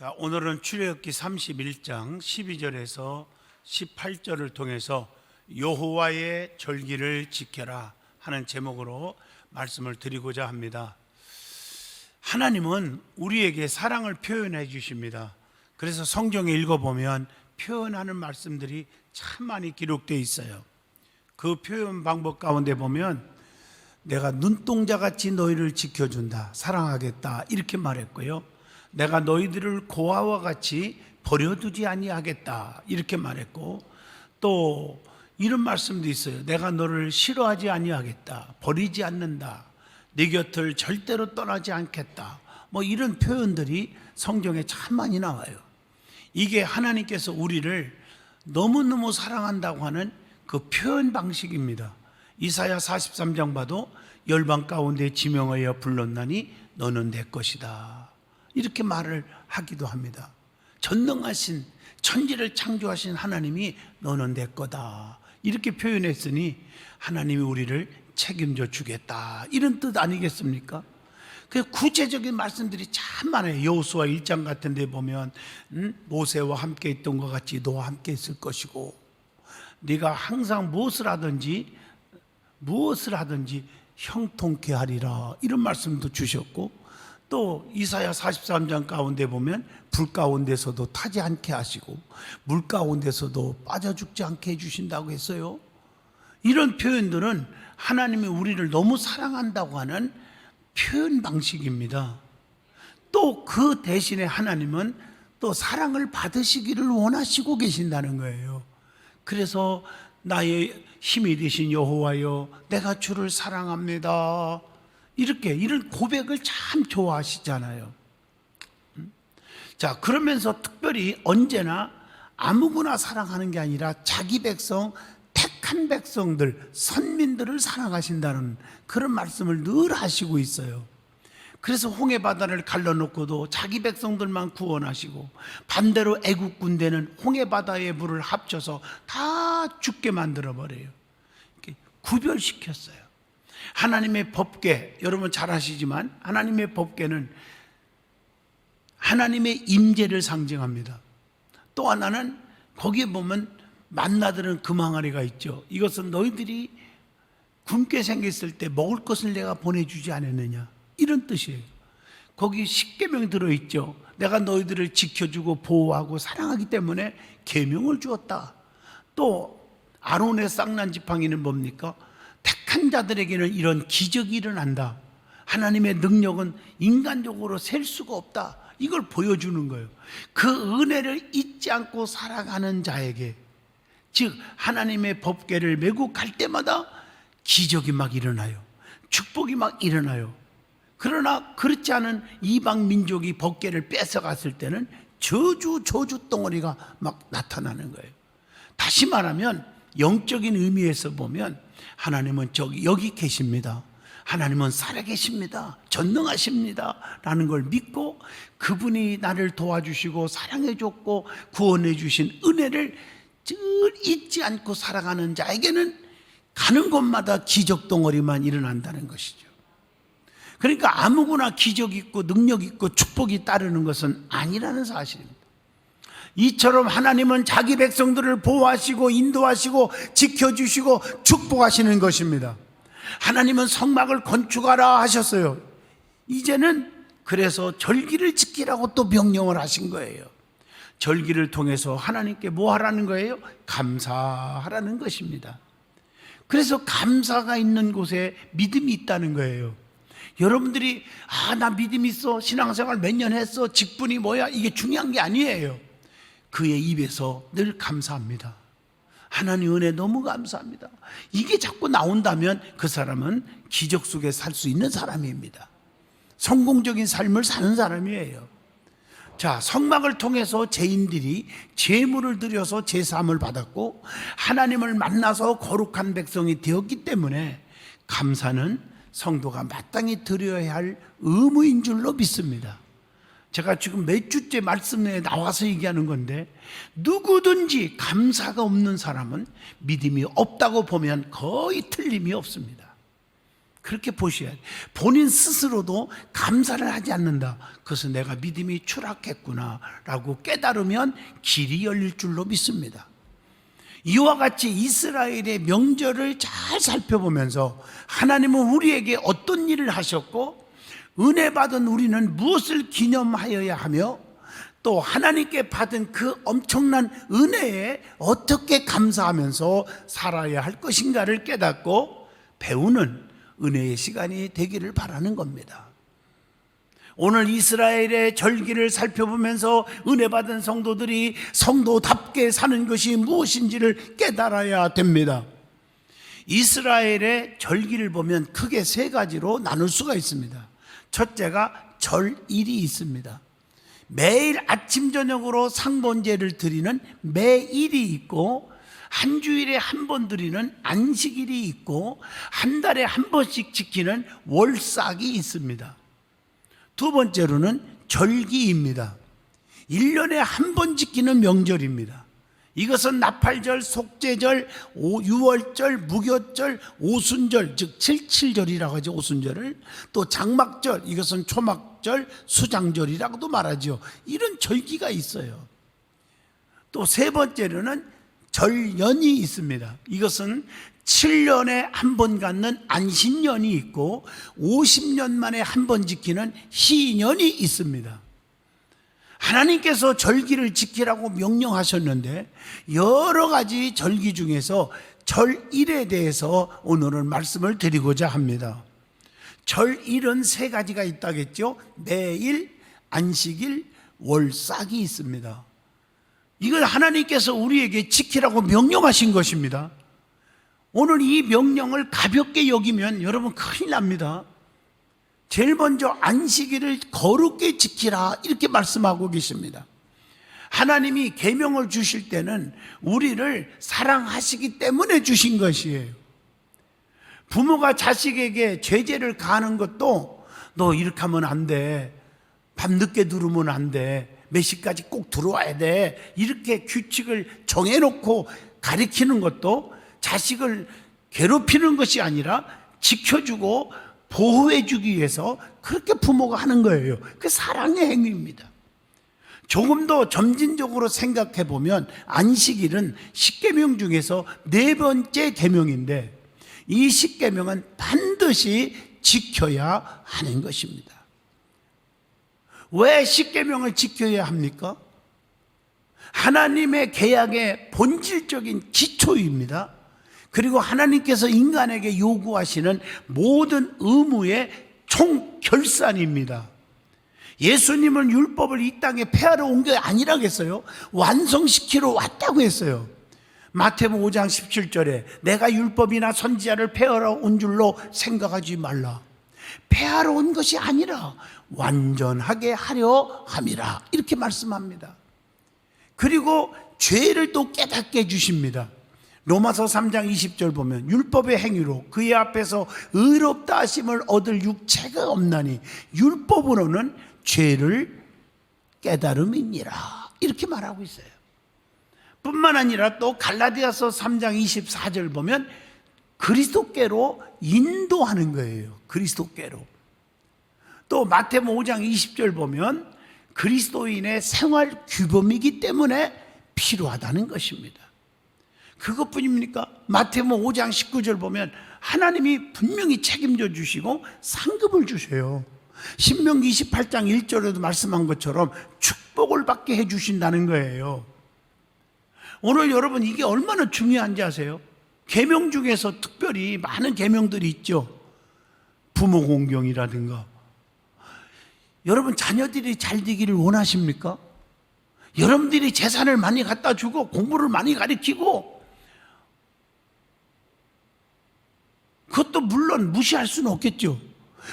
자, 오늘은 출애굽기 31장 12절에서 18절을 통해서 여호와의 절기를 지켜라 하는 제목으로 말씀을 드리고자 합니다. 하나님은 우리에게 사랑을 표현해 주십니다. 그래서 성경에 읽어보면 표현하는 말씀들이 참 많이 기록되어 있어요. 그 표현 방법 가운데 보면 내가 눈동자같이 너희를 지켜준다, 사랑하겠다 이렇게 말했고요. 내가 너희들을 고아와 같이 버려두지 아니하겠다 이렇게 말했고, 또 이런 말씀도 있어요. 내가 너를 싫어하지 아니하겠다, 버리지 않는다, 네 곁을 절대로 떠나지 않겠다, 뭐 이런 표현들이 성경에 참 많이 나와요. 이게 하나님께서 우리를 너무너무 사랑한다고 하는 그 표현 방식입니다. 이사야 43장 봐도 열방 가운데 지명하여 불렀나니 너는 내 것이다 이렇게 말을 하기도 합니다. 전능하신 천지를 창조하신 하나님이 너는 내 거다 이렇게 표현했으니 하나님이 우리를 책임져 주겠다 이런 뜻 아니겠습니까? 그 구체적인 말씀들이 참 많아요. 여호수아 1장 같은 데 보면 모세와 함께 있던 것 같이 너와 함께 있을 것이고, 네가 항상 무엇을 하든지 형통케 하리라 이런 말씀도 주셨고, 또 이사야 43장 가운데 보면 불 가운데서도 타지 않게 하시고 물 가운데서도 빠져 죽지 않게 해주신다고 했어요. 이런 표현들은 하나님이 우리를 너무 사랑한다고 하는 표현 방식입니다. 또 그 대신에 하나님은 또 사랑을 받으시기를 원하시고 계신다는 거예요. 그래서 나의 힘이 되신 여호와여 내가 주를 사랑합니다 이런 고백을 참 좋아하시잖아요. 자, 그러면서 특별히 언제나 아무거나 사랑하는 게 아니라 자기 백성, 택한 백성들, 선민들을 사랑하신다는 그런 말씀을 늘 하시고 있어요. 그래서 홍해 바다를 갈라놓고도 자기 백성들만 구원하시고, 반대로 애국 군대는 홍해 바다의 물을 합쳐서 다 죽게 만들어 버려요. 구별시켰어요. 하나님의 법궤, 여러분 잘 아시지만 하나님의 법궤는 하나님의 임재를 상징합니다. 또 하나는 거기에 보면 만나드는 금항아리가 있죠. 이것은 너희들이 굶게 생겼을 때 먹을 것을 내가 보내주지 않았느냐 이런 뜻이에요. 거기 십계명 들어있죠. 내가 너희들을 지켜주고 보호하고 사랑하기 때문에 계명을 주었다. 또 아론의 쌍난 지팡이는 뭡니까? 택한 자들에게는 이런 기적이 일어난다. 하나님의 능력은 인간적으로 셀 수가 없다. 이걸 보여주는 거예요. 그 은혜를 잊지 않고 살아가는 자에게, 즉 하나님의 법궤를 메고 갈 때마다 기적이 막 일어나요. 축복이 막 일어나요. 그러나 그렇지 않은 이방 민족이 법궤를 뺏어갔을 때는 저주 덩어리가 막 나타나는 거예요. 다시 말하면 영적인 의미에서 보면 하나님은 여기 계십니다. 하나님은 살아계십니다. 전능하십니다. 라는 걸 믿고 그분이 나를 도와주시고 사랑해줬고 구원해주신 은혜를 잊지 않고 살아가는 자에게는 가는 곳마다 기적 덩어리만 일어난다는 것이죠. 그러니까 아무거나 기적 있고 능력 있고 축복이 따르는 것은 아니라는 사실입니다. 이처럼 하나님은 자기 백성들을 보호하시고 인도하시고 지켜주시고 축복하시는 것입니다. 하나님은 성막을 건축하라 하셨어요. 이제는 그래서 절기를 지키라고 또 명령을 하신 거예요. 절기를 통해서 하나님께 뭐 하라는 거예요? 감사하라는 것입니다. 그래서 감사가 있는 곳에 믿음이 있다는 거예요. 여러분들이 나 믿음 있어, 신앙생활 몇 년 했어, 직분이 뭐야, 이게 중요한 게 아니에요. 그의 입에서 늘 감사합니다. 하나님 은혜 너무 감사합니다. 이게 자꾸 나온다면 그 사람은 기적 속에 살 수 있는 사람입니다. 성공적인 삶을 사는 사람이에요. 자, 성막을 통해서 죄인들이 제물을 드려서 제사함을 받았고 하나님을 만나서 거룩한 백성이 되었기 때문에 감사는 성도가 마땅히 드려야 할 의무인 줄로 믿습니다. 제가 지금 몇 주째 말씀에 나와서 얘기하는 건데, 누구든지 감사가 없는 사람은 믿음이 없다고 보면 거의 틀림이 없습니다. 그렇게 보셔야 돼요. 본인 스스로도 감사를 하지 않는다. 그것은 내가 믿음이 추락했구나 라고 깨달으면 길이 열릴 줄로 믿습니다. 이와 같이 이스라엘의 명절을 잘 살펴보면서 하나님은 우리에게 어떤 일을 하셨고 은혜 받은 우리는 무엇을 기념하여야 하며 또 하나님께 받은 그 엄청난 은혜에 어떻게 감사하면서 살아야 할 것인가를 깨닫고 배우는 은혜의 시간이 되기를 바라는 겁니다. 오늘 이스라엘의 절기를 살펴보면서 은혜 받은 성도들이 성도답게 사는 것이 무엇인지를 깨달아야 됩니다. 이스라엘의 절기를 보면 크게 세 가지로 나눌 수가 있습니다. 첫째가 절일이 있습니다. 매일 아침 저녁으로 상번제를 드리는 매일이 있고 한 주일에 한 번 드리는 안식일이 있고 한 달에 한 번씩 지키는 월삭이 있습니다. 두 번째로는 절기입니다. 1년에 한 번 지키는 명절입니다. 이것은 나팔절, 속죄절, 유월절, 무교절, 오순절, 즉 칠칠절이라고 하죠. 오순절을 또 장막절, 이것은 초막절, 수장절이라고도 말하죠. 이런 절기가 있어요. 또 세 번째로는 절년이 있습니다. 이것은 7년에 한 번 갖는 안식년이 있고 50년 만에 한 번 지키는 희년이 있습니다. 하나님께서 절기를 지키라고 명령하셨는데 여러 가지 절기 중에서 절일에 대해서 오늘은 말씀을 드리고자 합니다. 절일은 세 가지가 있다겠죠. 매일, 안식일, 월삭이 있습니다. 이걸 하나님께서 우리에게 지키라고 명령하신 것입니다. 오늘 이 명령을 가볍게 여기면 여러분 큰일 납니다. 제일 먼저 안식일을 거룩게 지키라 이렇게 말씀하고 계십니다. 하나님이 계명을 주실 때는 우리를 사랑하시기 때문에 주신 것이에요. 부모가 자식에게 제재를 가하는 것도 너 이렇게 하면 안 돼, 밤늦게 들어오면 안 돼, 몇 시까지 꼭 들어와야 돼, 이렇게 규칙을 정해놓고 가리키는 것도 자식을 괴롭히는 것이 아니라 지켜주고 보호해주기 위해서 그렇게 부모가 하는 거예요. 그게 사랑의 행위입니다. 조금 더 점진적으로 생각해 보면 안식일은 십계명 중에서 네 번째 계명인데 이 십계명은 반드시 지켜야 하는 것입니다. 왜 십계명을 지켜야 합니까? 하나님의 계약의 본질적인 기초입니다. 그리고 하나님께서 인간에게 요구하시는 모든 의무의 총결산입니다. 예수님은 율법을 이 땅에 폐하러 온 게 아니라고 했어요. 완성시키러 왔다고 했어요. 마태복음 5장 17절에 내가 율법이나 선지자를 폐하러 온 줄로 생각하지 말라. 폐하러 온 것이 아니라 완전하게 하려 함이라 이렇게 말씀합니다. 그리고 죄를 또 깨닫게 해주십니다. 로마서 3장 20절 보면 율법의 행위로 그의 앞에서 의롭다 하심을 얻을 육체가 없나니 율법으로는 죄를 깨달음이니라 이렇게 말하고 있어요. 뿐만 아니라 또 갈라디아서 3장 24절 보면 그리스도께로 인도하는 거예요. 그리스도께로. 또 마태복음 5장 20절 보면 그리스도인의 생활 규범이기 때문에 필요하다는 것입니다. 그것뿐입니까? 마태복음 5장 19절 보면 하나님이 분명히 책임져 주시고 상급을 주세요. 신명기 28장 1절에도 말씀한 것처럼 축복을 받게 해주신다는 거예요. 오늘 여러분 이게 얼마나 중요한지 아세요? 계명 중에서 특별히 많은 계명들이 있죠. 부모 공경이라든가. 여러분 자녀들이 잘 되기를 원하십니까? 여러분들이 재산을 많이 갖다 주고 공부를 많이 가르치고 그것도 물론 무시할 수는 없겠죠.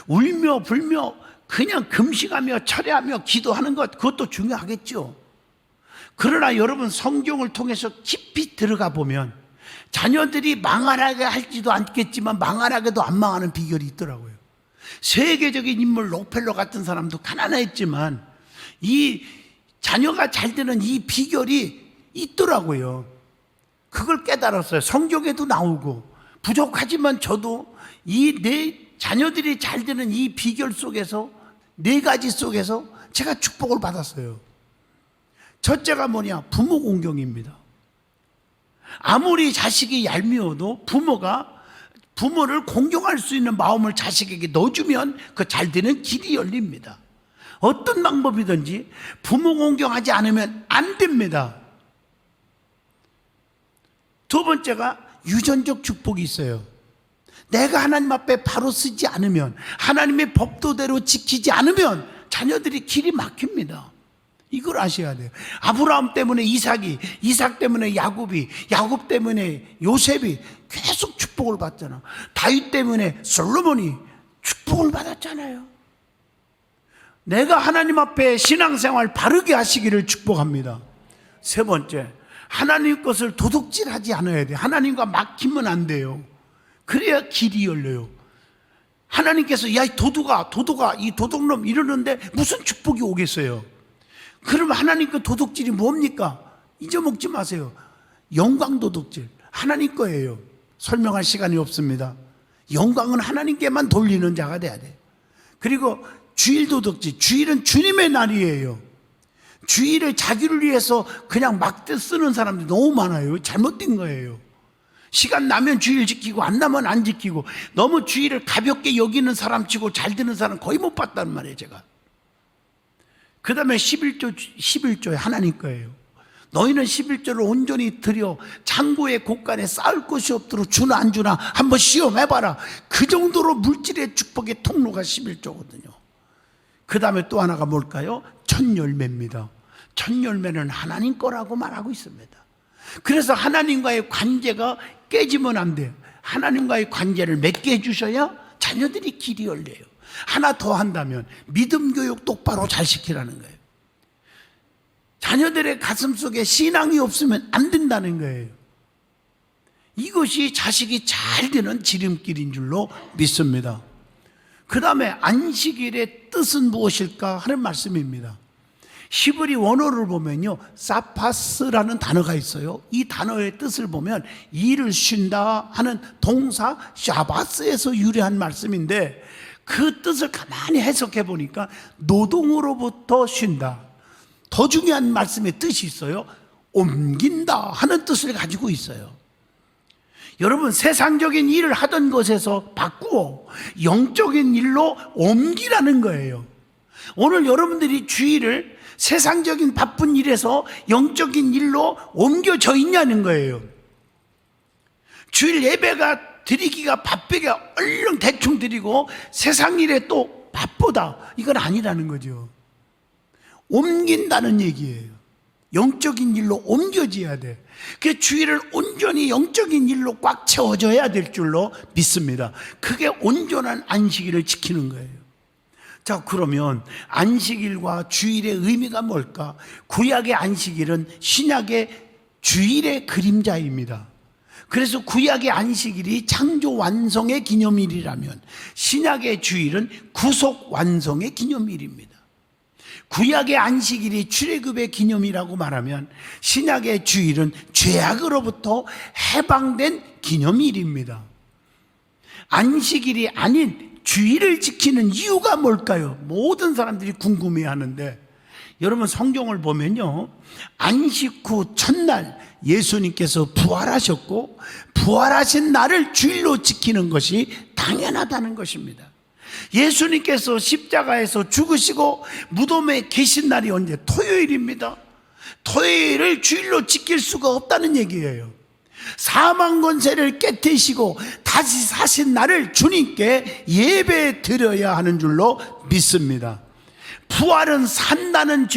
울며 불며 그냥 금식하며 철회하며 기도하는 것 그것도 중요하겠죠. 그러나 여러분 성경을 통해서 깊이 들어가 보면 자녀들이 망하게 할지도 않겠지만 망하게도 안 망하는 비결이 있더라고요. 세계적인 인물 록펠러 같은 사람도 가난했지만 이 자녀가 잘 되는 이 비결이 있더라고요. 그걸 깨달았어요. 성경에도 나오고 부족하지만 저도 이 내 자녀들이 잘 되는 이 비결 속에서, 네 가지 속에서 제가 축복을 받았어요. 첫째가 뭐냐? 부모 공경입니다. 아무리 자식이 얄미워도 부모를 공경할 수 있는 마음을 자식에게 넣어주면 그 잘 되는 길이 열립니다. 어떤 방법이든지 부모 공경하지 않으면 안 됩니다. 두 번째가 유전적 축복이 있어요. 내가 하나님 앞에 바로 쓰지 않으면, 하나님의 법도대로 지키지 않으면 자녀들이 길이 막힙니다. 이걸 아셔야 돼요. 아브라함 때문에 이삭이, 이삭 때문에 야곱이, 야곱 때문에 요셉이 계속 축복을 받잖아. 다윗 때문에 솔로몬이 축복을 받았잖아요. 내가 하나님 앞에 신앙생활 바르게 하시기를 축복합니다. 세 번째, 하나님 것을 도둑질하지 않아야 돼요. 하나님과 막히면 안 돼요. 그래야 길이 열려요. 하나님께서 야, 이 도둑아, 이 도둑놈 이러는데 무슨 축복이 오겠어요? 그럼 하나님 그 도둑질이 뭡니까? 잊어먹지 마세요. 영광 도둑질, 하나님 거예요. 설명할 시간이 없습니다. 영광은 하나님께만 돌리는 자가 돼야 돼요. 그리고 주일 도둑질, 주일은 주님의 날이에요. 주일을 자기를 위해서 그냥 막 쓰는 사람들이 너무 많아요. 잘못된 거예요. 시간 나면 주일 지키고 안 나면 안 지키고, 너무 주일을 가볍게 여기는 사람 치고 잘 되는 사람 거의 못 봤단 말이에요, 제가. 그 다음에 11조에 하나님 거예요. 너희는 11조를 온전히 드려 창고에 곳간에 쌓을 것이 없도록 주나 안 주나 한번 시험해봐라. 그 정도로 물질의 축복의 통로가 11조거든요. 그 다음에 또 하나가 뭘까요? 첫 열매입니다. 첫 열매는 하나님 거라고 말하고 있습니다. 그래서 하나님과의 관계가 깨지면 안 돼요. 하나님과의 관계를 맺게 해주셔야 자녀들이 길이 열려요. 하나 더 한다면 믿음 교육 똑바로 잘 시키라는 거예요. 자녀들의 가슴 속에 신앙이 없으면 안 된다는 거예요. 이것이 자식이 잘 되는 지름길인 줄로 믿습니다. 그 다음에 안식일의 뜻은 무엇일까 하는 말씀입니다. 히브리 원어를 보면요, 사파스라는 단어가 있어요. 이 단어의 뜻을 보면 일을 쉰다 하는 동사 샤바스에서 유래한 말씀인데, 그 뜻을 가만히 해석해 보니까 노동으로부터 쉰다. 더 중요한 말씀의 뜻이 있어요. 옮긴다 하는 뜻을 가지고 있어요. 여러분, 세상적인 일을 하던 것에서 바꾸어 영적인 일로 옮기라는 거예요. 오늘 여러분들이 주일을 세상적인 바쁜 일에서 영적인 일로 옮겨져 있냐는 거예요. 주일 예배가 드리기가 바쁘게 얼른 대충 드리고 세상 일에 또 바쁘다, 이건 아니라는 거죠. 옮긴다는 얘기예요. 영적인 일로 옮겨져야 돼. 그 주일을 온전히 영적인 일로 꽉 채워져야 될 줄로 믿습니다. 그게 온전한 안식일을 지키는 거예요. 자, 그러면 안식일과 주일의 의미가 뭘까? 구약의 안식일은 신약의 주일의 그림자입니다. 그래서 구약의 안식일이 창조 완성의 기념일이라면 신약의 주일은 구속 완성의 기념일입니다. 구약의 안식일이 출애굽의 기념이라고 말하면 신약의 주일은 죄악으로부터 해방된 기념일입니다. 안식일이 아닌 주일을 지키는 이유가 뭘까요? 모든 사람들이 궁금해하는데, 여러분 성경을 보면요, 안식 후 첫날 예수님께서 부활하셨고 부활하신 날을 주일로 지키는 것이 당연하다는 것입니다. 예수님께서 십자가에서 죽으시고 무덤에 계신 날이 언제? 토요일입니다. 토요일을 주일로 지킬 수가 없다는 얘기예요. 사망 권세를 깨뜨리시고 다시 사신 날을 주님께 예배 드려야 하는 줄로 믿습니다. 부활은 산다는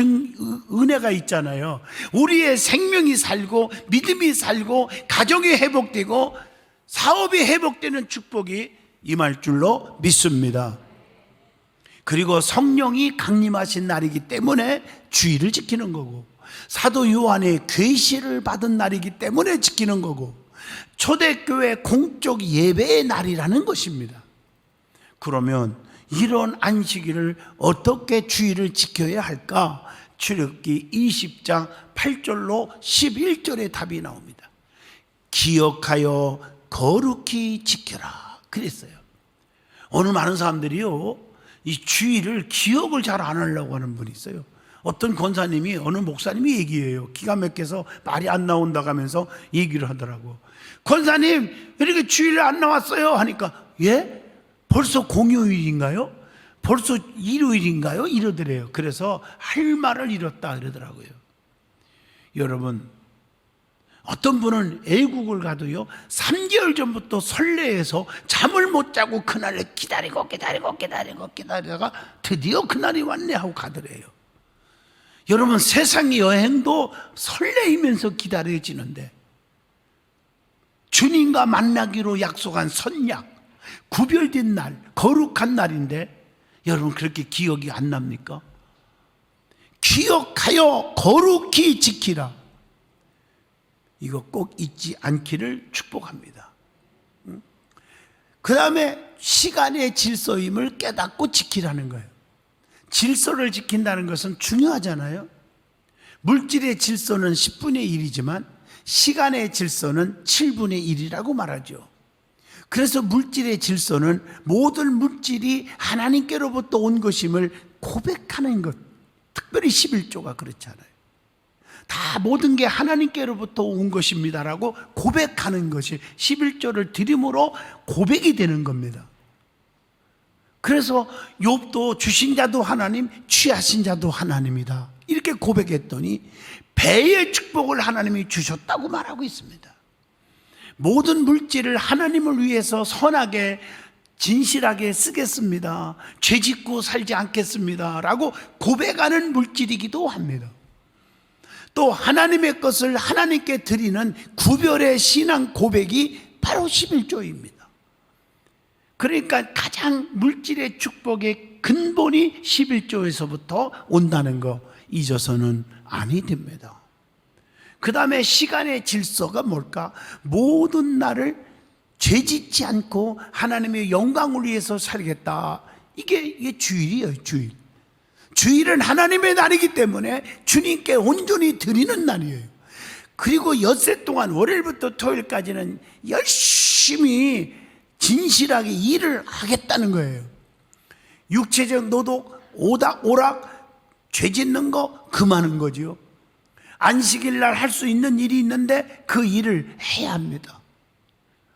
은혜가 있잖아요. 우리의 생명이 살고 믿음이 살고 가정이 회복되고 사업이 회복되는 축복이 임할 줄로 믿습니다. 그리고 성령이 강림하신 날이기 때문에 주일을 지키는 거고, 사도 요한의 계시를 받은 날이기 때문에 지키는 거고, 초대교회 공적 예배의 날이라는 것입니다. 그러면 이런 안식일을 어떻게 주일을 지켜야 할까? 출애굽기 20장 8절로 11절의 답이 나옵니다. 기억하여 거룩히 지켜라 그랬어요. 어느 많은 사람들이요, 이 주일을 기억을 잘 안 하려고 하는 분이 있어요. 어떤 권사님이, 어느 목사님이 얘기해요. 기가 막혀서 말이 안 나온다고 하면서 얘기를 하더라고. 권사님, 왜 이렇게 주일 안 나왔어요? 하니까, 예? 벌써 공휴일인가요? 벌써 일요일인가요? 이러더래요. 그래서 할 말을 잃었다 그러더라고요. 여러분, 어떤 분은 애국을 가도요, 3개월 전부터 설레해서 잠을 못 자고 그날을 기다리다가 드디어 그날이 왔네 하고 가더래요. 여러분, 세상 여행도 설레이면서 기다려지는데, 주님과 만나기로 약속한 선약, 구별된 날, 거룩한 날인데 여러분, 그렇게 기억이 안 납니까? 기억하여 거룩히 지키라. 이거 꼭 잊지 않기를 축복합니다. 그 다음에 시간의 질서임을 깨닫고 지키라는 거예요. 질서를 지킨다는 것은 중요하잖아요. 물질의 질서는 10분의 1이지만 시간의 질서는 7분의 1이라고 말하죠. 그래서 물질의 질서는 모든 물질이 하나님께로부터 온 것임을 고백하는 것, 특별히 11조가 그렇잖아요. 다 모든 게 하나님께로부터 온 것입니다라고 고백하는 것이 11조를 드림으로 고백이 되는 겁니다. 그래서 욥도 주신 자도 하나님, 취하신 자도 하나님이다 이렇게 고백했더니 배의 축복을 하나님이 주셨다고 말하고 있습니다. 모든 물질을 하나님을 위해서 선하게 진실하게 쓰겠습니다, 죄짓고 살지 않겠습니다 라고 고백하는 물질이기도 합니다. 또 하나님의 것을 하나님께 드리는 구별의 신앙 고백이 바로 11조입니다. 그러니까 가장 물질의 축복의 근본이 11조에서부터 온다는 거 잊어서는 아니 됩니다. 그 다음에 시간의 질서가 뭘까? 모든 날을 죄짓지 않고 하나님의 영광을 위해서 살겠다. 이게 주일이에요. 주일은 하나님의 날이기 때문에 주님께 온전히 드리는 날이에요. 그리고 엿새 동안 월요일부터 토요일까지는 열심히 진실하게 일을 하겠다는 거예요. 육체적 노동, 오락, 죄짓는 거 금하는 거죠. 안식일 날 할 수 있는 일이 있는데 그 일을 해야 합니다.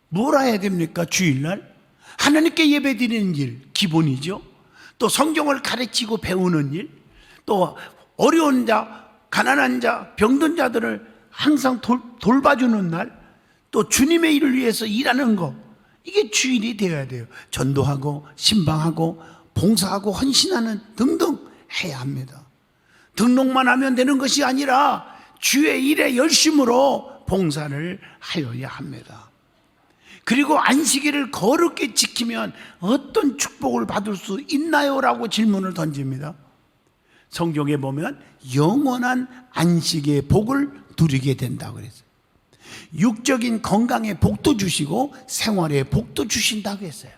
뭘 해야 됩니까? 주일날 하나님께 예배드리는 일 기본이죠. 또 성경을 가르치고 배우는 일, 또 어려운 자, 가난한 자, 병든 자들을 항상 돌봐주는 날, 또 주님의 일을 위해서 일하는 거, 이게 주일이 되어야 돼요. 전도하고 신방하고 봉사하고 헌신하는 등등 해야 합니다. 등록만 하면 되는 것이 아니라 주의 일에 열심으로 봉사를 하여야 합니다. 그리고 안식일을 거룩히 지키면 어떤 축복을 받을 수 있나요? 라고 질문을 던집니다. 성경에 보면 영원한 안식의 복을 누리게 된다고 그랬어요. 육적인 건강의 복도 주시고 생활의 복도 주신다고 했어요.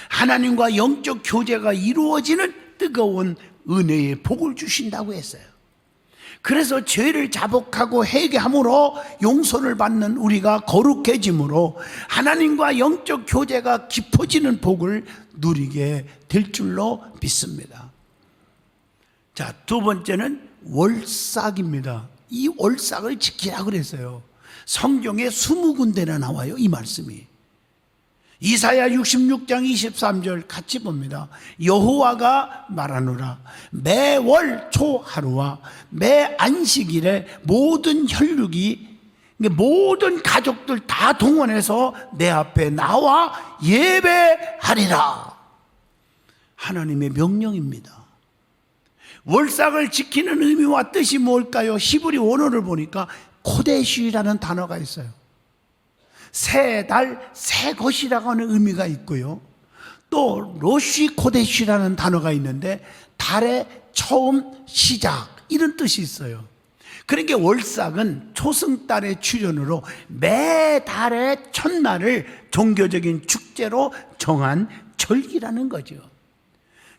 하나님과 영적 교제가 이루어지는 뜨거운 은혜의 복을 주신다고 했어요. 그래서 죄를 자복하고 회개함으로 용서를 받는 우리가 거룩해짐으로 하나님과 영적 교제가 깊어지는 복을 누리게 될 줄로 믿습니다. 자, 두 번째는 월삭입니다. 이 월삭을 지키라 그랬어요. 성경에 20군데나 나와요, 이 말씀이. 이사야 66장 23절 같이 봅니다. 여호와가 말하노라, 매월 초하루와 매 안식일에 모든 혈육이, 모든 가족들 다 동원해서 내 앞에 나와 예배하리라. 하나님의 명령입니다. 월삭을 지키는 의미와 뜻이 뭘까요? 히브리 원어를 보니까 코데시라는 단어가 있어요. 새 달, 새 것이라고 하는 의미가 있고요. 또 로시 코데시라는 단어가 있는데 달의 처음, 시작 이런 뜻이 있어요. 그러니까 월삭은 초승달의 출현으로 매달의 첫날을 종교적인 축제로 정한 절기라는 거죠.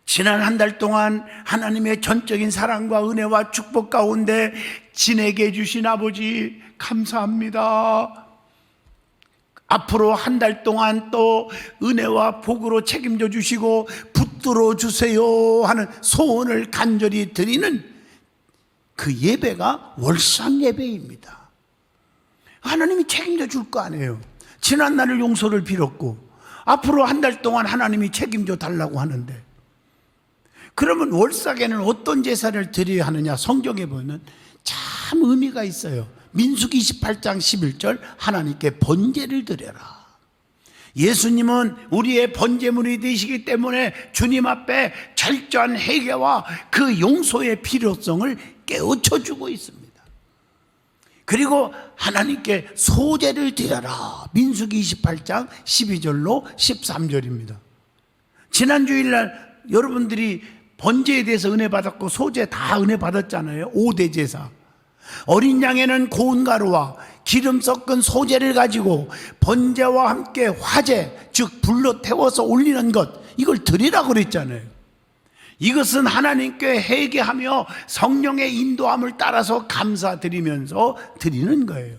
지난 한 달 동안 하나님의 전적인 사랑과 은혜와 축복 가운데 지내게 해주신 아버지 감사합니다. 앞으로 한 달 동안 또 은혜와 복으로 책임져 주시고 붙들어 주세요 하는 소원을 간절히 드리는 그 예배가 월상 예배입니다. 하나님이 책임져 줄 거 아니에요. 지난날을 용서를 빌었고 앞으로 한 달 동안 하나님이 책임져 달라고 하는데, 그러면 월삭에는 어떤 제사를 드려야 하느냐? 성경에 보면 참 의미가 있어요. 민수기 28장 11절 하나님께 번제를 드려라. 예수님은 우리의 번제물이 되시기 때문에 주님 앞에 철저한 회개와 그 용서의 필요성을 깨우쳐주고 있습니다. 그리고 하나님께 소제를 드려라. 민수기 28장 12절로 13절입니다. 지난 주일날 여러분들이 번제에 대해서 은혜 받았고 소제 다 은혜 받았잖아요. 5대 제사. 어린 양에는 고운 가루와 기름 섞은 소제를 가지고 번제와 함께 화제, 즉 불로 태워서 올리는 것, 이걸 드리라고 그랬잖아요. 이것은 하나님께 회개하며 성령의 인도함을 따라서 감사드리면서 드리는 거예요.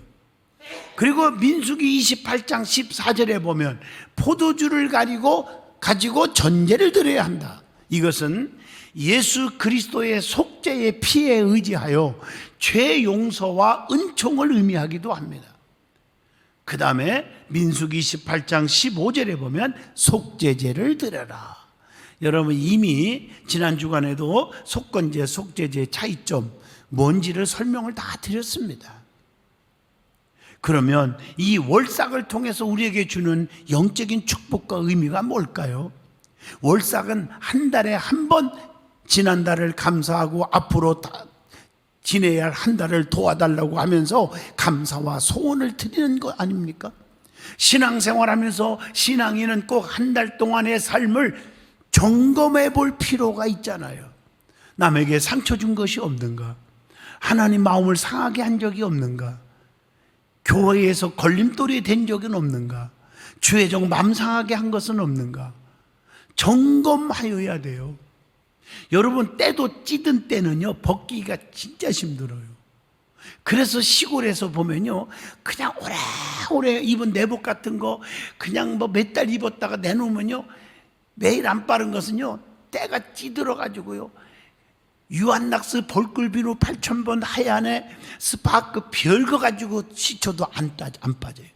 그리고 민수기 28장 14절에 보면 포도주를 가지고 전제를 드려야 한다. 이것은 예수 그리스도의 속죄의 피에 의지하여 죄 용서와 은총을 의미하기도 합니다. 그 다음에 민수기 28장 15절에 보면 속죄제를 드려라. 여러분 이미 지난 주간에도 속건제, 속죄제의 차이점 뭔지를 설명을 다 드렸습니다. 그러면 이 월삭을 통해서 우리에게 주는 영적인 축복과 의미가 뭘까요? 월삭은 한 달에 한 번 지난달을 감사하고 앞으로 지내야 할 한 달을 도와달라고 하면서 감사와 소원을 드리는 거 아닙니까? 신앙생활하면서 신앙인은 꼭 한 달 동안의 삶을 점검해 볼 필요가 있잖아요. 남에게 상처 준 것이 없는가? 하나님 마음을 상하게 한 적이 없는가? 교회에서 걸림돌이 된 적은 없는가? 주의적 마음 상하게 한 것은 없는가? 점검하여야 돼요. 여러분 때도 찌든 때는요 벗기가 진짜 힘들어요. 그래서 시골에서 보면요 그냥 오래오래 입은 내복 같은 거 그냥 뭐 몇 달 입었다가 내놓으면요 매일 안 빠른 것은요 때가 찌들어 가지고요 유한낙스 벌꿀비누 8,000번 하얀에 스파크 별거 가지고 시쳐도 안 빠져요.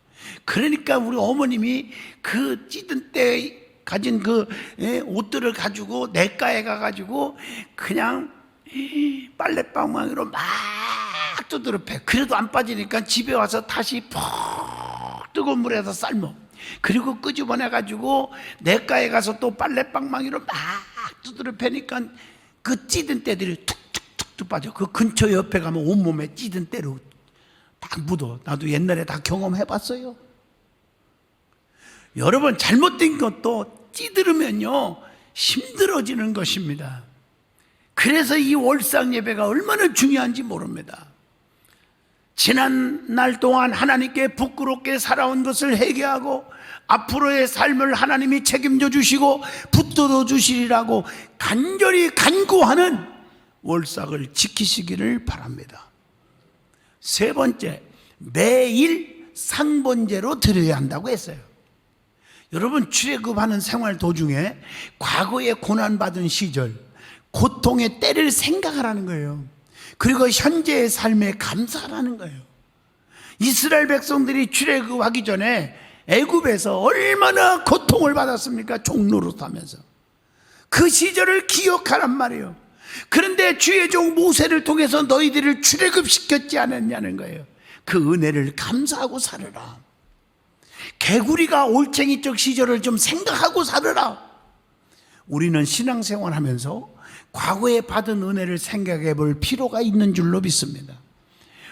그러니까 우리 어머님이 그 찌든 때 가진 그 옷들을 가지고 내과에 가가지고 그냥 빨래방망이로 막 두드려 패. 그래도 안 빠지니까 집에 와서 다시 푹 뜨거운 물에서 삶어. 그리고 끄집어내가지고 내과에 가서 또 빨래방망이로 막 두드려 패니까 그 찌든 때들이 툭툭툭 빠져. 그 근처 옆에 가면 온몸에 찌든 때로 다 묻어. 나도 옛날에 다 경험해봤어요. 여러분 잘못된 것도 찌들으면요 힘들어지는 것입니다. 그래서 이 월상 예배가 얼마나 중요한지 모릅니다. 지난 날 동안 하나님께 부끄럽게 살아온 것을 회개하고 앞으로의 삶을 하나님이 책임져 주시고 붙들어 주시리라고 간절히 간구하는 월삭을 지키시기를 바랍니다. 세 번째, 매일 상번제로 드려야 한다고 했어요. 여러분 출애굽하는 생활 도중에 과거에 고난받은 시절 고통의 때를 생각하라는 거예요. 그리고 현재의 삶에 감사하라는 거예요. 이스라엘 백성들이 출애굽하기 전에 애굽에서 얼마나 고통을 받았습니까? 종노릇하면서 그 시절을 기억하란 말이에요. 그런데 주의 종 모세를 통해서 너희들을 출애굽시켰지 않았냐는 거예요. 그 은혜를 감사하고 살아라. 개구리가 올챙이적 시절을 좀 생각하고 살아라. 우리는 신앙생활 하면서 과거에 받은 은혜를 생각해 볼 필요가 있는 줄로 믿습니다.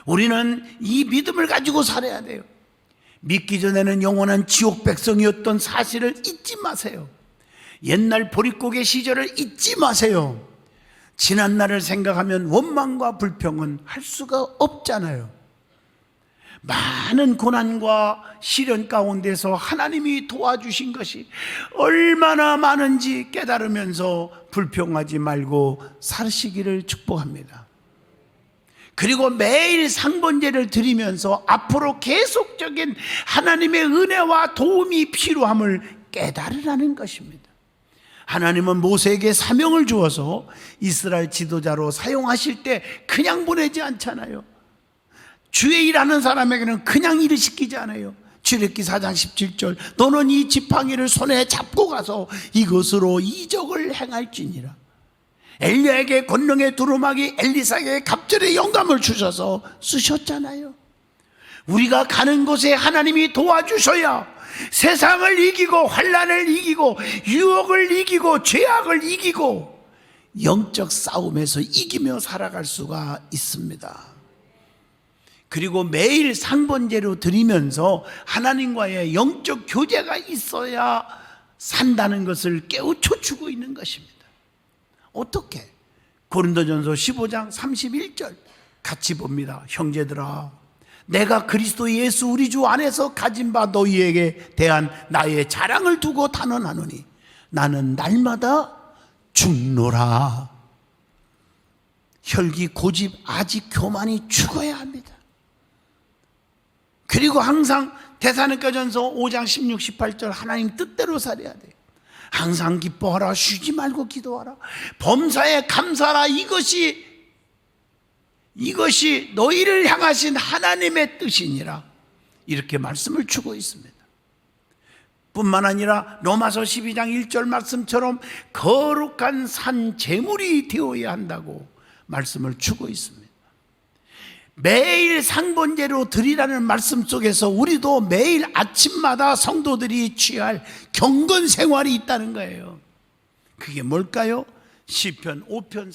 우리는 이 믿음을 가지고 살아야 돼요. 믿기 전에는 영원한 지옥 백성이었던 사실을 잊지 마세요. 옛날 보릿고개 시절을 잊지 마세요. 지난 날을 생각하면 원망과 불평은 할 수가 없잖아요. 많은 고난과 시련 가운데서 하나님이 도와주신 것이 얼마나 많은지 깨달으면서 불평하지 말고 사시기를 축복합니다. 그리고 매일 상번제를 드리면서 앞으로 계속적인 하나님의 은혜와 도움이 필요함을 깨달으라는 것입니다. 하나님은 모세에게 사명을 주어서 이스라엘 지도자로 사용하실 때 그냥 보내지 않잖아요. 주의 일하는 사람에게는 그냥 일을 시키지 않아요. 출애굽기 4장 17절 너는 이 지팡이를 손에 잡고 가서 이것으로 이적을 행할지니라. 엘리야에게 권능의 두루마기, 엘리사에게 갑절의 영감을 주셔서 쓰셨잖아요. 우리가 가는 곳에 하나님이 도와주셔야 세상을 이기고 환난을 이기고 유혹을 이기고 죄악을 이기고 영적 싸움에서 이기며 살아갈 수가 있습니다. 그리고 매일 상번제로 드리면서 하나님과의 영적 교제가 있어야 산다는 것을 깨우쳐 주고 있는 것입니다. 어떻게? 고린도전서 15장 31절 같이 봅니다. 형제들아, 내가 그리스도 예수 우리 주 안에서 가진 바 너희에게 대한 나의 자랑을 두고 단언하노니 나는 날마다 죽노라. 혈기, 고집, 아직 교만이 죽어야 합니다. 그리고 항상 데살로니가전서 5장 16, 18절 하나님 뜻대로 살아야 돼요. 항상 기뻐하라, 쉬지 말고 기도하라, 범사에 감사하라. 이것이 너희를 향하신 하나님의 뜻이니라. 이렇게 말씀을 주고 있습니다. 뿐만 아니라 로마서 12장 1절 말씀처럼 거룩한 산 제물이 되어야 한다고 말씀을 주고 있습니다. 매일 상번제로 드리라는 말씀 속에서 우리도 매일 아침마다 성도들이 취할 경건 생활이 있다는 거예요. 그게 뭘까요? 시편 5편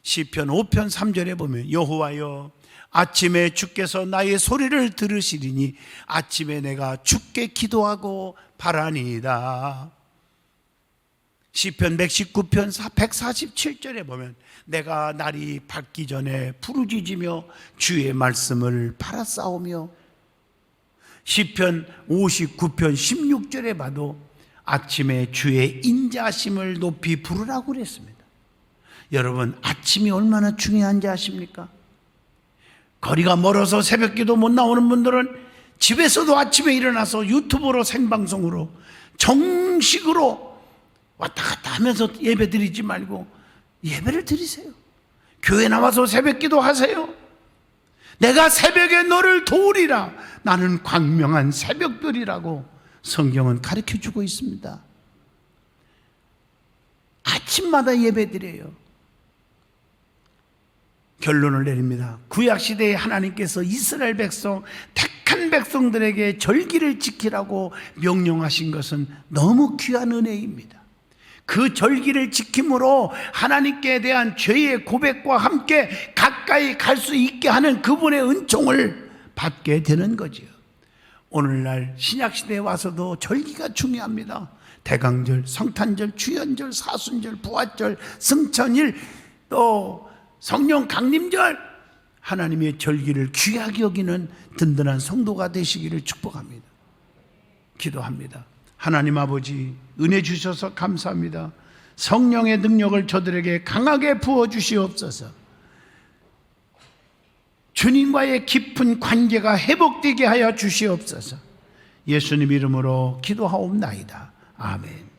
3절에 보면 여호와여, 아침에 주께서 나의 소리를 들으시리니 아침에 내가 주께 기도하고 바라니이다. 시편 119편 147절에 보면 내가 날이 밝기 전에 부르짖으며 주의 말씀을 바라싸우며, 시편 59편 16절에 봐도 아침에 주의 인자심을 높이 부르라고 그랬습니다. 여러분, 아침이 얼마나 중요한지 아십니까? 거리가 멀어서 새벽기도 못 나오는 분들은 집에서도 아침에 일어나서 유튜브로 생방송으로 정식으로 왔다 갔다 하면서 예배 드리지 말고 예배를 드리세요. 교회 나와서 새벽기도 하세요. 내가 새벽에 너를 도우리라. 나는 광명한 새벽별이라고 성경은 가르쳐주고 있습니다. 아침마다 예배 드려요. 결론을 내립니다. 구약시대에 하나님께서 이스라엘 백성, 택한 백성들에게 절기를 지키라고 명령하신 것은 너무 귀한 은혜입니다. 그 절기를 지킴으로 하나님께 대한 죄의 고백과 함께 가까이 갈 수 있게 하는 그분의 은총을 받게 되는 거지요. 오늘날 신약시대에 와서도 절기가 중요합니다. 대강절, 성탄절, 주연절, 사순절, 부활절, 승천일, 또 성령 강림절, 하나님의 절기를 귀하게 여기는 든든한 성도가 되시기를 축복합니다. 기도합니다. 하나님 아버지, 은혜 주셔서 감사합니다. 성령의 능력을 저들에게 강하게 부어주시옵소서. 주님과의 깊은 관계가 회복되게 하여 주시옵소서. 예수님 이름으로 기도하옵나이다. 아멘.